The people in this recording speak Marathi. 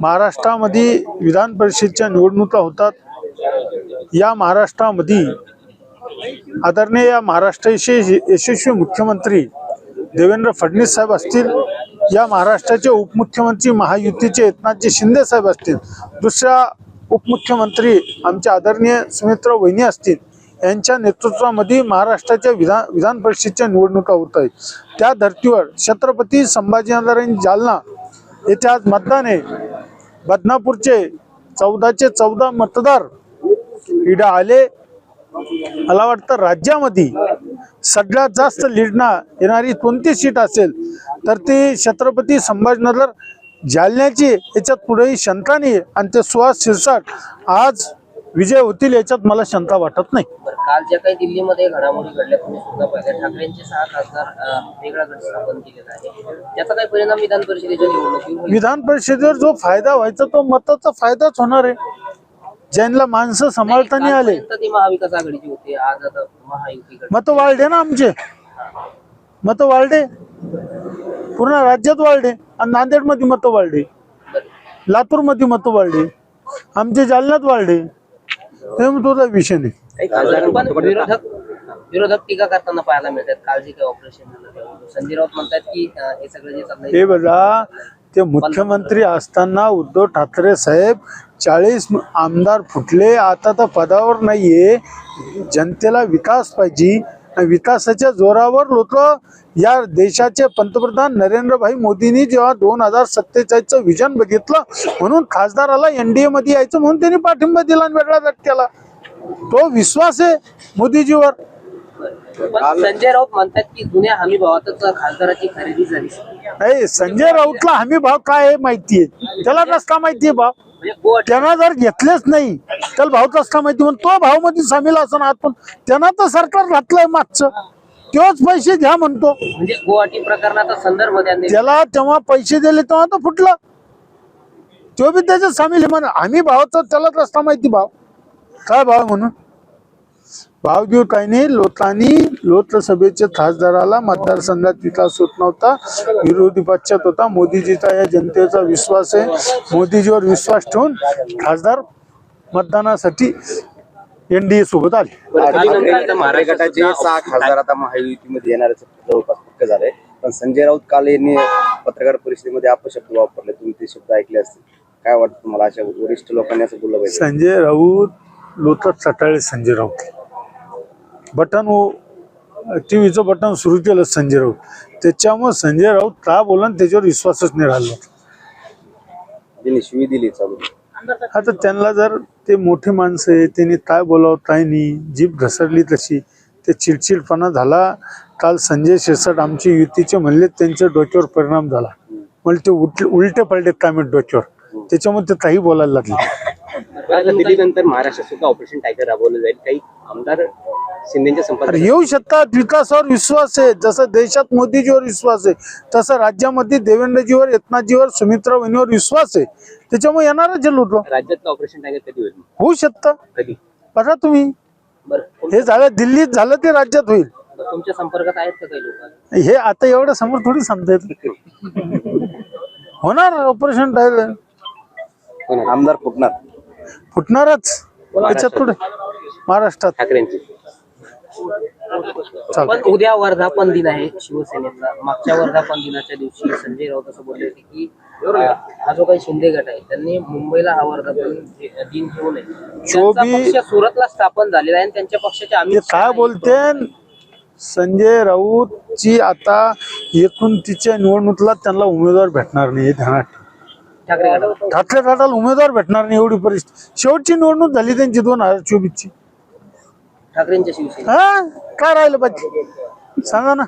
महाराष्ट्रामध्ये विधान परिषदेच्या निवडणुका होतात। या महाराष्ट्रामध्ये आदरणीय महाराष्ट्राचे यशस्वी मुख्यमंत्री देवेंद्र फडणवीस साहेब असतील, या महाराष्ट्राचे उपमुख्यमंत्री महायुतीचे एकनाथजी शिंदे साहेब असतील, दुसऱ्या उपमुख्यमंत्री आमचे आदरणीय सुमित्रा वहिनी असतील, यांच्या नेतृत्वामध्ये महाराष्ट्राच्या विधान परिषदेच्या निवडणुका होत आहेत। त्या धर्तीवर छत्रपती संभाजीनगर आणि जालना येथे आज मतदान आहे। बदनापूरचे 14चे 14 मतदार इकडे आले। मला वाटतं राज्यामध्ये सगळ्यात जास्त लीडना येणारी कोणती सीट असेल तर ती छत्रपती संभाजीनगर जालन्याची, याच्यात पुढेही शंका नाही। आणि ते सुहास शिरसाट आज विजय होतील याच्यात मला शंका वाटत नाही। काल ज्या काही दिल्लीमध्ये घडामोडी घडल्या तुम्ही सुद्धा पाहिल्या, ठाकरेंचे 6 खासदार वेगळा गट स्थापन केलेला आहे, त्याचा काय परिणाम विधान परिषदेच्या निवडणुकीवर? विधान परिषदेवर जो फायदा व्हायचा तो मताचा फायदाच होणार आहे। ज्यांना माणसं सांभाळता नाही आले, ती महाविकास आघाडीची होती, आज आता महायुती मत वाढले ना, आमचे मत वाढले, पूर्ण राज्यात वाढले। आणि नांदेड मध्ये मत वाढले, लातूर मध्ये मत वाढले, आमचे जालन्यात वाढले। तुझा विषय नाही। विरोधक टीका करताना पाहायला मिळतात। काल जे काही ऑपरेशन झालं संजय राऊत म्हणतात की हे सगळं जे चाललंय, हे बघा, ते मुख्यमंत्री असताना उद्धव ठाकरे साहेब 40 आमदार फुटले, आता तर पदावर नाहीये। जनतेला विकास पाहिजे, विकासाच्या जोरावर लोक या देशाचे पंतप्रधान नरेंद्रभाई मोदींनी जेव्हा 2047चं विजन बघितलं म्हणून खासदाराला एनडीए मध्ये यायचं म्हणून त्यांनी पाठिंबा दिला आणि वेगळा गट केला। तो विश्वास आहे मोदीजीवर। पण संजय राऊत म्हणतात की जुन्या हमी भावातच खासदाराची खरेदी झाली नाही। संजय राऊतला हमी भाव काय आहे माहितीये, त्याला कसं माहितीये भाव? त्यांना जर घेतलेच नाही त्याला भाव कसं माहिती? म्हणून तो भाव मध्ये सामील असणार, पण त्यांना तर सरकार घातलंय मागचं, तोच पैसे घ्या म्हणतो। म्हणजे गुवाहाटी प्रकरणाचा संदर्भ त्याला तेव्हा पैसे दिले तेव्हा तो फुटला, तो बी त्याच्यात सामील आहे म्हणून आम्ही भावाचा त्याला कसं माहिती भाव काय भाव म्हणून? भाव देऊ काही नाही। लोकसभेच्या खासदाराला मतदारसंघात विकास होत नव्हता, विरोधी पक्षात होता। मोदीजीचा या जनतेचा विश्वास आहे, मोदीजीवर विश्वास ठेवून खासदार मतदानासाठी एनडीए सोबत आले। गटाचे 6 खासदार आता महायुतीमध्ये येणारच जवळपास पक्क झालंय, पण संजय राऊत काल यांनी पत्रकार परिषदेमध्ये अपशब्द वापरले, तुम्ही ते शब्द ऐकले असतील, काय वाटतं तुम्हाला? अशा वरिष्ठ लोकांनी असं बोललं पाहिजे? संजय राऊत लोटत सटाळे, संजय राऊत बटन टीव्हीचं बटन सुरू केलं संजय राऊत, त्याच्यामुळे संजय राऊत का बोला त्याच्यावर विश्वासच नाही राहिला। त्यांनी शिवी दिली चालू। आता त्यांना जर ते मोठे माणसं आहे, त्यांनी काय बोलावं काय नाही, जीभ घसरली तशी, ते चिडचिडपणा झाला। काल संजय शिरसाट आमचे युतीचे म्हणले, त्यांच्या डोक्यावर परिणाम झाला, म्हणजे ते उलटे पलटे काय डोक्यावर, त्याच्यामुळे ते काही बोलायला लागले। दिल्लीनंतर महाराष्ट्रात सुद्धा ऑपरेशन टायगर राबवलं जाईल, काही आमदार शिंदेच्या संपर्कात येऊ शकतात। विकासावर विश्वास आहे, जसं देशात मोदीजीवर विश्वास आहे तसं राज्यामध्ये देवेंद्रजीवर, एकनाथजीवर, सुमित्रा वहिनीवर विश्वास आहे, त्याच्यामुळे येणारच जे लोक। राज्यातलं ऑपरेशन टायगर कधी होईल? होऊ शकतं, कधी बघा तुम्ही। हे झालं दिल्लीत झालं ते राज्यात होईल। तुमच्या संपर्कात आहेत का काही लोक? हे आता एवढं समोर थोडी सांगता येत। होणार ऑपरेशन टायगर, आमदार फुटणार, फुटणारच त्याच्यात पुढे महाराष्ट्रात ठाकरेंची। पण उद्या वर्धापन दिन आहे शिवसेनेचा। मागच्या वर्धापन दिनाच्या दिवशी संजय राऊत असं बोलले होते की हा जो काही शिंदे गट आहे त्यांनी मुंबईला हा वर्धापन दिन घेऊ नये, त्यांचा पक्ष सुरतला स्थापन झालेला आहे आणि त्यांच्या पक्षाच्या आम्ही काय बोलते। संजय राऊतची आता येथून तिच्या निवडणुकीला त्यांना उमेदवार भेटणार नाही, ध्यानात ठाकरे गटाला उमेदवार भेटणार नाही एवढी परिस्थिती। शेवटची निवडणूक झाली त्यांची 2024ची। ठाकरेंच्या शिवसेना काय राहिलं पाहिजे सांगा ना?